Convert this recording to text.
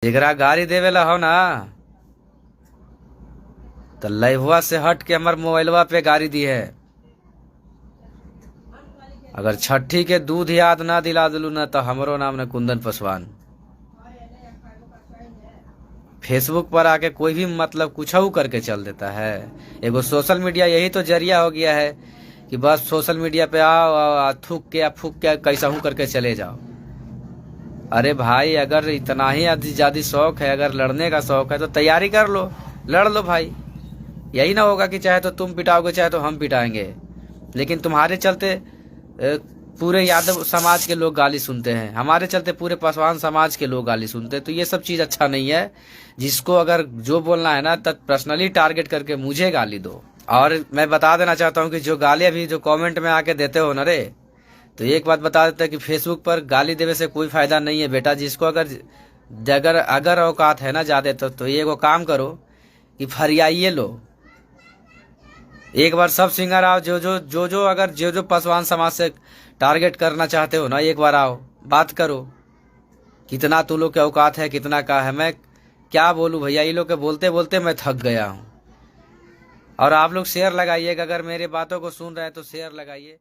जेकरा गाड़ी देवेला हो ना, तो लाइववा से हट के हमार मोबाइलवा पे गाड़ी दी है। अगर छठी के दूध याद ना दिला दिलू ना, तो हमरो नाम न कुंदन पासवान। फेसबुक पर आके कोई भी मतलब कुछ करके चल देता है। एगो सोशल मीडिया यही तो जरिया हो गया है कि बस सोशल मीडिया पे आओ थूक के या फूक के कैसा हूँ करके चले जाओ। अरे भाई, अगर इतना ही ज्यादा शौक है, अगर लड़ने का शौक है तो तैयारी कर लो, लड़ लो भाई। यही ना होगा कि चाहे तो तुम पिटाओगे चाहे तो हम पिटाएंगे, लेकिन तुम्हारे चलते पूरे यादव समाज के लोग गाली सुनते हैं, हमारे चलते पूरे पासवान समाज के लोग गाली सुनते हैं। तो ये सब चीज अच्छा नहीं है। जिसको अगर जो बोलना है ना, तब पर्सनली टारगेट करके मुझे गाली दो। और मैं बता देना चाहता हूँ कि जो गाली अभी जो कमेंट में आके देते हो ना रे, तो एक बात बता देते हैं कि फेसबुक पर गाली देने से कोई फायदा नहीं है बेटा। जिसको अगर अगर औकात है ना ज्यादा, तो ये वो काम करो कि फरियाइए लो। एक बार सब सिंगर आओ, जो अगर जो पासवान समाज से टारगेट करना चाहते हो ना, एक बार आओ, बात करो। कितना तू लोग के औकात है, कितना का है। मैं क्या बोलूं भैया, ये लोग के बोलते बोलते मैं थक गया हूं। और आप लोग शेयर लगाइएगा, अगर मेरे बातों को सुन रहे हैं तो शेयर लगाइए।